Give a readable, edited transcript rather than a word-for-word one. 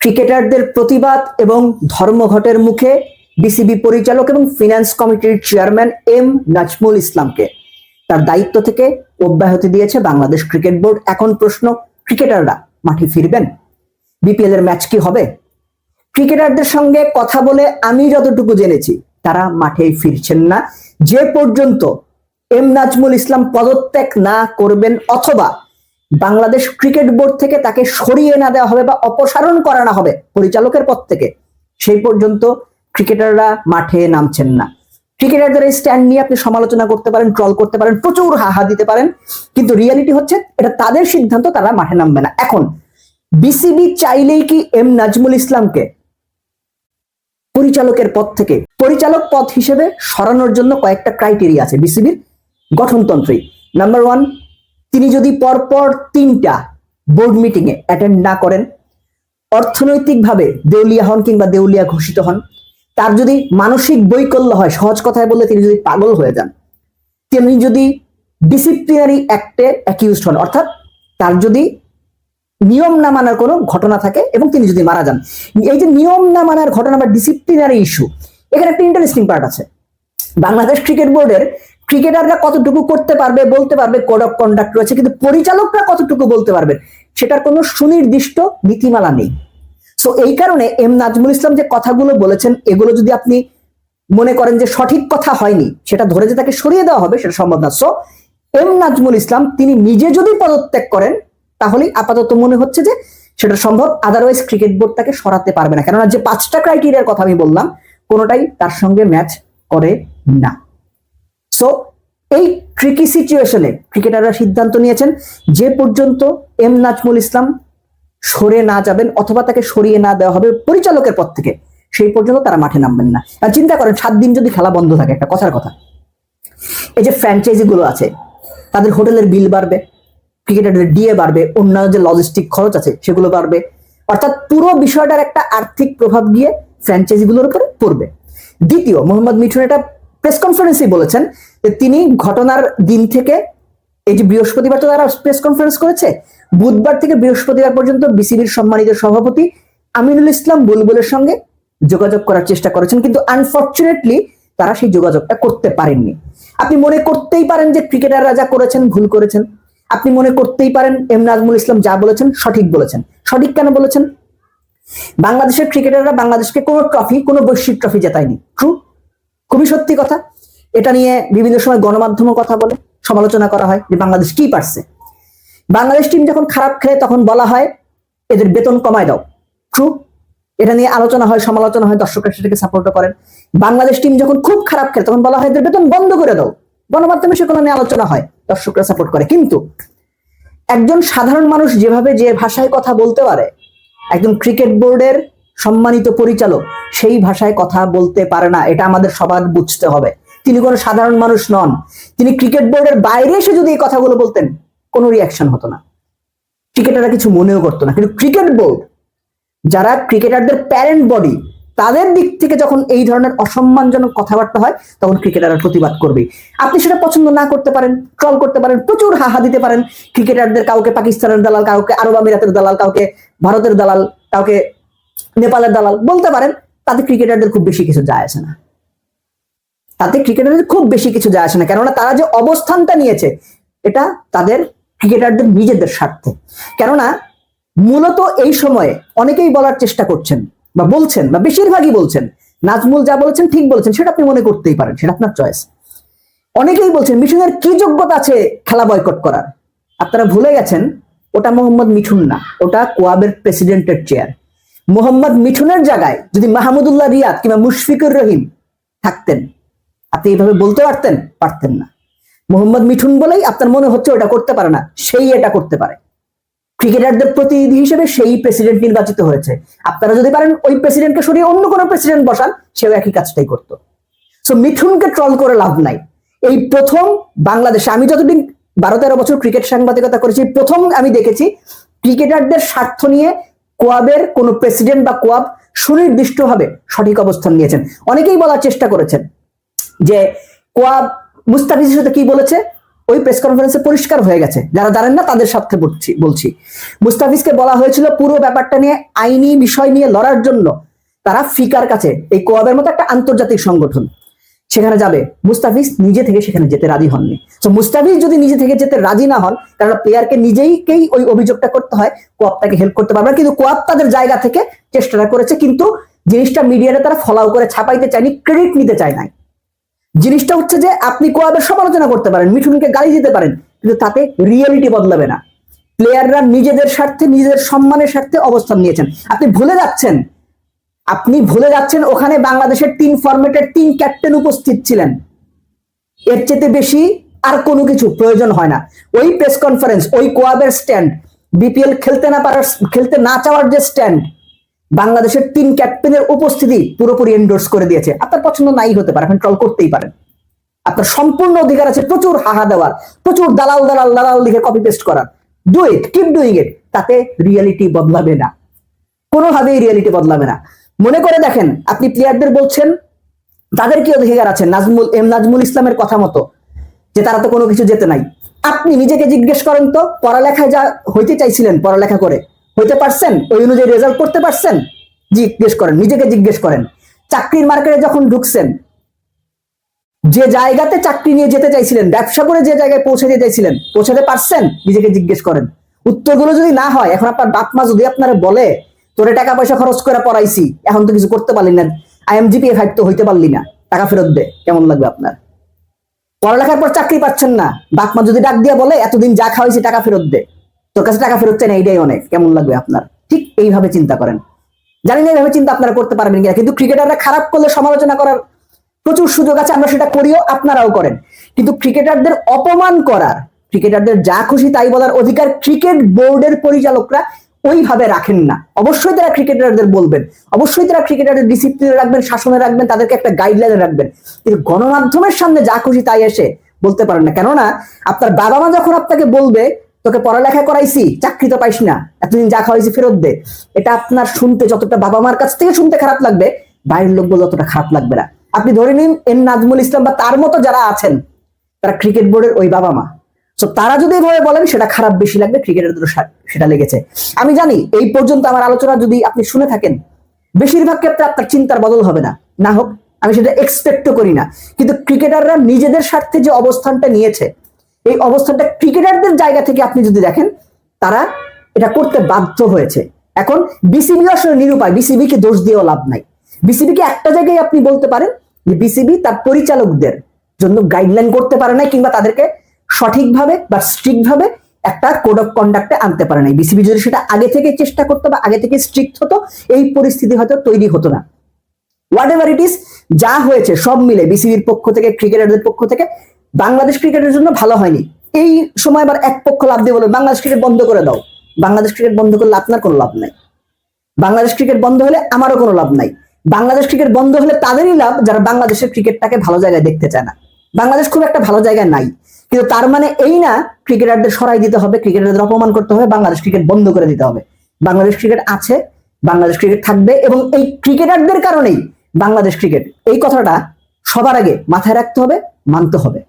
ক্রিকেটারদের প্রতিবাদ এবং ধর্মঘটের মুখে বিসিবি পরিচালক এবং ফিনান্স কমিটির চেয়ারম্যান এম নাজমুল ইসলামকে তার দায়িত্ব থেকে অব্যাহতি দিয়েছে বাংলাদেশ ক্রিকেট বোর্ড। এখন প্রশ্ন, ক্রিকেটাররা মাঠে ফিরবেন? বিপিএল এর ম্যাচ কি হবে? ক্রিকেটারদের সঙ্গে কথা বলে আমি যতটুকু জেনেছি তারা মাঠে ফিরছেন না যে পর্যন্ত এম নাজমুল ইসলাম পদত্যাগ না করবেন অথবা বাংলাদেশ ক্রিকেট বোর্ড থেকে তাকে সরিয়ে না দেওয়া হবে বা অপসারণ করানো হবে পরিচালকের পদ থেকে, সেই পর্যন্ত ক্রিকেটাররা মাঠে নামছেন না। ক্রিকেটারদের এই স্ট্যান্ড নিয়ে আপনি সমালোচনা করতে পারেন, ট্রল করতে পারেন, প্রচুর হাহা দিতে পারেন, কিন্তু রিয়ালিটি হচ্ছে এটা তাদের সিদ্ধান্ত, তারা মাঠে নামবে না। এখন বিসিবি চাইলেই কি এম নাজমুল ইসলামকে পরিচালকের পদ থেকে পরিচালক পদ হিসেবে সরানোর জন্য কয়েকটা ক্রাইটেরিয়া আছে বিসিবির গঠনতন্ত্রে। নাম্বার 1, তিনি যদি পরপর 3টা বোর্ড মিটিং এ অ্যাটেন্ড না করেন, অর্থনৈতিকভাবে দেউলিয়া হন কিংবা দেউলিয়া ঘোষিত হন, তার যদি মানসিক বৈকল্য হয়, সহজ কথায় বললে তিনি যদি পাগল হয়ে যান, তিনি যদি ডিসিপ্লিনারি অ্যাক্টে অ্যাকিউজড হন, অর্থাৎ তার যদি নিয়ম না মানার কোনো ঘটনা থাকে এবং তিনি যদি মারা যান। এই যে নিয়ম না মানার ঘটনা বা ডিসিপ্লিনারি ইস্যু, এখানে একটা ইন্টারেস্টিং পার্ট আছে। বাংলাদেশ ক্রিকেট বোর্ডের ক্রিকেটাররা কতটুকু করতে পারবে, বলতে পারবে, কোড অফ কন্ডাক্ট রয়েছে, কিন্তু পরিচালকরা কতটুকু বলতে পারবে সেটার কোনো সুনির্দিষ্ট নীতিমালা নেই। সো এই কারণে এম নাজমুল ইসলাম যে কথাগুলো বলেছেন, এগুলো যদি আপনি মনে করেন যে সঠিক কথা হয়নি, সেটা ধরে যে তাকে সরিয়ে দেওয়া হবে, সেটা সম্ভব না। সো এম নাজমুল ইসলাম তিনি নিজে যদি পদত্যাগ করেন তাহলেই আপাতত মনে হচ্ছে যে সেটা সম্ভব, আদারওয়াইজ ক্রিকেট বোর্ড তাকে সরাতে পারবে না, কেননা যে 5টা ক্রাইটেরিয়ার কথা আমি বললাম কোনোটাই তার সঙ্গে ম্যাচ করে না। সো এই ট্রিকি সিচুয়েশনে ক্রিকেটাররা সিদ্ধান্ত নিয়েছেন যে পর্যন্ত এম নাজমুল ইসলাম সরে না যাবেন অথবা তাকে সরিয়ে না দেওয়া হবে পরিচালকের পদ থেকে, সেই পর্যন্ত তারা মাঠে নামবেন না। আর চিন্তা করেন 7 দিন যদি খেলা বন্ধ থাকে, একটা কথার কথা, এই যে ফ্র্যাঞ্চাইজি গুলো আছে তাদের হোটেলের বিল বাড়বে, ক্রিকেটারদের ডিএ বাড়বে, অন্যান্য যে লজিস্টিক খরচ আছে সেগুলো বাড়বে, অর্থাৎ পুরো বিষয়টার একটা আর্থিক প্রভাব গিয়ে ফ্র্যাঞ্চাইজি গুলোর উপরে পড়বে। দ্বিতীয়, মোহাম্মদ মিঠুন এটা প্রেস কনফারেন্সে বলেছেন যে তিনি ঘটনার দিন থেকে, এই যে বৃহস্পতিবার তো তারা প্রেস কনফারেন্স করেছে, বুধবার থেকে বৃহস্পতিবার পর্যন্ত বিসিবির সম্মানিত সভাপতি আমিনুল ইসলাম বুলবুলের সঙ্গে যোগাযোগ করার চেষ্টা করেছেন, কিন্তু আনফরচুনেটলি তারা সেই যোগাযোগটা করতে পারেননি। আপনি মনে করতেই পারেন যে ক্রিকেটাররা যা করেছেন ভুল করেছেন, আপনি মনে করতেই পারেন এম নাজমুল ইসলাম যা বলেছেন সঠিক বলেছেন। সঠিক কেন বলেছেন? বাংলাদেশের ক্রিকেটাররা বাংলাদেশকে কোনো ট্রফি, কোনো বৈশ্বিক ট্রফি জেতায়নি, ট্রু, খুবই সত্যি কথা। এটা নিয়ে বিভিন্ন সময় গণমাধ্যমও কথা বলে, সমালোচনা করা হয় যে বাংলাদেশ কি পারছে। বাংলাদেশ টিম যখন খারাপ খেলে তখন বলা হয় এদের বেতন কমায় দাও, ট্রু, এটা নিয়ে আলোচনা হয়, সমালোচনা হয়, দর্শকরা সেটাকে সাপোর্ট করেন। বাংলাদেশ টিম যখন খুব খারাপ খেলে তখন বলা হয় এদের বেতন বন্ধ করে দাও, গণমাধ্যমে সেগুলো নিয়ে আলোচনা হয়, দর্শকরা সাপোর্ট করে। কিন্তু একজন সাধারণ মানুষ যেভাবে যে ভাষায় কথা বলতে পারে, একজন ক্রিকেট বোর্ডের সম্মানিত পরিচালক সেই ভাষায় কথা বলতে পারে না, এটা আমাদের সবার বুঝতে হবে। তিনি কোনো সাধারণ মানুষ নন। তিনি ক্রিকেট বোর্ডের বাইরে এসে যদি এই কথাগুলো বলতেন কোনো রিয়াকশন হতো না, ক্রিকেটাররা কিছু মনেও করতো না। কিন্তু ক্রিকেট বোর্ড, যারা ক্রিকেটারদের প্যারেন্ট বডি, তাদের দিক থেকে যখন এই ধরনের অসম্মানজনক কথাবার্তা হয় তখন ক্রিকেটাররা প্রতিবাদ করবে। আপনি সেটা পছন্দ না করতে পারেন, ট্রল করতে পারেন, প্রচুর হাহা দিতে পারেন ক্রিকেটারদের, কাউকে পাকিস্তানের দালাল, কাউকে আরব আমিরাতের দালাল, কাউকে ভারতের দালাল, কাউকে নেপালের দালাল বলতে পারেন, তাতে ক্রিকেটারদের খুব বেশি কিছু যায় আসে না, তাতে ক্রিকেটারদের খুব বেশি কিছু যায় আসে না, কেননা তারা যে অবস্থানটা নিয়েছে এটা তাদের ক্রিকেটারদের নিজেদের স্বার্থে। কেননা মূলত এই সময়ে অনেকেই বলার চেষ্টা করছেন বা বলছেন বা বেশিরভাগই বলছেন নাজমুল যা বলেছেন ঠিক বলেছেন, সেটা আপনি মনে করতেই পারেন, সেটা আপনার চয়েস। অনেকেই বলছেন মিঠুনের কি যোগ্যতা আছে খেলা বয়কট করার। আপনারা ভুলে গেছেন ওটা মোহাম্মদ মিঠুন না, ওটা কোয়াবের প্রেসিডেন্টের চেয়ার। মোহাম্মদ মিঠুনের জায়গায় যদি মাহমুদুল্লাহ রিয়াদ কিংবা মুশফিকুর রহিম থাকতেন, আপনি এইভাবে বলতে পারতেন না। মোহাম্মদ মিঠুন বলেই আপনার মনে হচ্ছে ওটা করতে পারে না, সেই এটা করতে পারে। ক্রিকেটারদের প্রতিনিধি হিসেবে সেই প্রেসিডেন্ট নির্বাচিত হয়েছে। আপনারা যদি পারেন ওই প্রেসিডেন্টকে সরিয়ে অন্য কোনো প্রেসিডেন্ট বসান, সেও একই কাজটাই করতো। সো মিঠুনকে ট্রল করে লাভ নাই। এই প্রথম বাংলাদেশে, আমি যতদিন 12-13 বছর ক্রিকেট সাংবাদিকতা করেছি, প্রথম আমি দেখেছি ক্রিকেটারদের স্বার্থ নিয়ে কোয়াবের কোনো প্রেসিডেন্ট বা কোয়াব সুনির্দিষ্টভাবে সঠিক অবস্থান নিয়েছেন। অনেকেই বলার চেষ্টা করেছেন যে কোয়াব মুস্তাফিজের সাথে কি বলেছে, ওই প্রেস কনফারেন্সে পরিষ্কার হয়ে গেছে, যারা জানেন না তাদের সাথে বলছি। মুস্তাফিজকে বলা হয়েছিল পুরো ব্যাপারটা নিয়ে আইনি বিষয় নিয়ে লড়ার জন্য তারা ফিকার কাছে, এই কোয়াবের মতো একটা আন্তর্জাতিক সংগঠন, সেখানে যাবে। মুস্তাফিজ নিজে থেকে সেখানে যেতে রাজি হননি। তো মুস্তাফিজ যদি নিজে থেকে যেতে রাজি না হন, কারণ প্লেয়ারকে নিজেইকেই ওই অভিযোগটা করতে হয়, কোয়াব তাকে হেল্প করতে পারবে না। কিন্তু কোয়াব তাদের জায়গা থেকে চেষ্টাটা করেছে, কিন্তু জিনিসটা মিডিয়াতে তারা ফলাও করে ছাপাইতে চায়নি, ক্রেডিট নিতে চায় নাই। জিনিসটা হচ্ছে যে আপনি কোয়াবের সমালোচনা করতে পারেন, মিঠুনকে গালি দিতে পারেন, কিন্তু তাতে রিয়েলিটি বদলাবে না। প্লেয়াররা নিজেদের স্বার্থে, নিজেদের সম্মানের স্বার্থে অবস্থান নিয়েছেন। আপনি ভুলে যাচ্ছেন ওখানে বাংলাদেশের 3 ফরম্যাটের 3 ক্যাপ্টেন উপস্থিত ছিলেন। এর চেয়ে বেশি আর কোনো কিছু প্রয়োজন হয় না। ওই প্রেস কনফারেন্স, ওই কোয়াবের স্ট্যান্ড, বিপিএল খেলতে না চাওয়ার যে স্ট্যান্ড, বাংলাদেশের 3 ক্যাপ্টেনের উপস্থিতি পুরোপুরি এন্ডোর্স করে দিয়েছে। আপনার পছন্দ নাই হতে পারে, আপনি ট্রল করতেই পারেন, আপনার সম্পূর্ণ অধিকার আছে প্রচুর হাহা দেওয়ার, প্রচুর দালাল লিখে কপি পেস্ট করার। Do it, keep doing it. তাতে রিয়েলিটি বদলাবে না, কোনোভাবেই রিয়েলিটি বদলাবে না। মনে করে দেখেন, আপনি প্লেয়ারদের বলছেন তাদের কি অধিকার আছে নাজমুল ইসলামের কথা মতো, যে তারা তো কোনো কিছু যেতে নাই। আপনি নিজেকে জিজ্ঞেস করেন তো, পড়ালেখায় যা হইতে চাইছিলেন পড়ালেখা করে হইতে পারছেন? ওই অনুযায়ী রেজাল্ট করতে পারছেন? জিজ্ঞেস করেন, নিজেকে জিজ্ঞেস করেন। চাকরির মার্কেটে যখন ঢুকছেন, যে জায়গাতে চাকরি নিয়ে যেতে চাইছিলেন, ব্যবসা করে যে জায়গায় পৌঁছাতে চাইছিলেন, পৌঁছাতে পারছেন? নিজেকে জিজ্ঞেস করেন। উত্তরগুলো যদি না হয়, এখন আপনার বাপ মা যদি আপনারা বলে তোরে টাকা পয়সা খরচ করে পড়াইছি, এখন তো কিছু করতে পারলি না, IMGPA 5 তো হইতে পারলি না, টাকা ফেরত দে, কেমন লাগবে আপনার? পড়ালেখার পর চাকরি পাচ্ছেন না, বাপ মা যদি ডাক দিয়া বলে এতদিন যা খাওয়াইছি টাকা ফেরত দে, তোর কাছে টাকা ফেরত চাই না, এইটাই অনেক, কেমন লাগবে আপনার? ঠিক এইভাবে চিন্তা করেন। জানি না এইভাবে চিন্তা আপনারা করতে পারবেন কিনা, কিন্তু ক্রিকেটাররা খারাপ করলে সমালোচনা করার প্রচুর সুযোগ আছে, আমরা সেটা করিও, আপনারাও করেন। কিন্তু ক্রিকেটারদের অপমান করার, ক্রিকেটারদের যা খুশি তাই বলার অধিকার ক্রিকেট বোর্ডের পরিচালকরা ওইভাবে রাখেন না। অবশ্যই তারা ক্রিকেটারদের বলবেন, অবশ্যই তারা ক্রিকেটারদের ডিসিপ্লিনে রাখবেন, শাসনে রাখবেন, তাদেরকে একটা গাইডলাইনে রাখবেন, কিন্তু গণমাধ্যমের সামনে যা খুশি তাই এসে বলতে পারেন না। কেননা আপনার বাবা মা যখন আপনাকে বলবে তোকে পড়ালেখা করাইছি, চাকরি তো পাইস না, এতদিন যা খাওয়াইছি ফেরত দে, এটা আপনার শুনতে যতটা বাবা মার কাছ থেকে শুনতে খারাপ লাগবে, বাইরের লোক বলে যতটা খারাপ লাগবে না। আপনি ধরে নিন নাজমুল ইসলাম বা তার মতো যারা আছেন, তারা ক্রিকেট বোর্ডের ওই বাবা মা, তো তারা যদি এভাবে বলেন সেটা খারাপ বেশি লাগবে, ক্রিকেটারদের সেটা লেগেছে। আমি জানি এই পর্যন্ত আমার আলোচনা যদি আপনি শুনে থাকেন, বেশিরভাগ ক্ষেত্রে আপনার চিন্তার বদল হবে না, না হোক আমি সেটা এক্সপেক্টও করি না। কিন্তু ক্রিকেটাররা নিজেদের স্বার্থে যে অবস্থানটা নিয়েছে, এই অবস্থানটা ক্রিকেটারদের জায়গা থেকে আপনি যদি দেখেন, তারা এটা করতে বাধ্য হয়েছে। এখন বিসিবি আসলে নিরুপায়, বিসিবিকে দোষ দিয়েও লাভ নাই। বিসিবিকে একটা জায়গায় আপনি বলতে পারেন যে বিসিবি তার পরিচালকদের জন্য গাইডলাইন করতে পারে না, কিংবা তাদেরকে সঠিকভাবে বা স্ট্রিক্ট ভাবে একটা কোড অফ কন্ডাক্টে আনতে পারে নাই। বিসিবি যদি সেটা আগে থেকে চেষ্টা করতো বা আগে থেকে স্ট্রিক্ট হতো, এই পরিস্থিতি হয়তো তৈরি হতো না। হোয়াট এভার ইট ইজ, যা হয়েছে সব মিলে বিসিবির পক্ষ থেকে, ক্রিকেটারদের পক্ষ থেকে বাংলাদেশ ক্রিকেটের জন্য ভালো হয়নি। এই সময় আবার এক পক্ষ লাভ দিয়ে বলে বাংলাদেশ ক্রিকেট বন্ধ করে দাও। বাংলাদেশ ক্রিকেট বন্ধ করলে আপনার কোনো লাভ নাই, বাংলাদেশ ক্রিকেট বন্ধ হলে আমারও কোনো লাভ নাই। বাংলাদেশ ক্রিকেট বন্ধ হলে তাদেরই লাভ যারা বাংলাদেশের ক্রিকেটটাকে ভালো জায়গায় দেখতে চায় না। বাংলাদেশ খুব একটা ভালো জায়গায় নাই, কিন্তু তার মানে এই না ক্রিকেটারদের সরাই দিতে হবে, ক্রিকেটারদের অপমান করতে হবে, বাংলাদেশ ক্রিকেট বন্ধ করে দিতে হবে। বাংলাদেশ ক্রিকেট আছে, বাংলাদেশ ক্রিকেট থাকবে, এবং এই ক্রিকেটারদের কারণেই বাংলাদেশ ক্রিকেট, এই কথাটা সবার আগে মাথায় রাখতে হবে, মানতে হবে।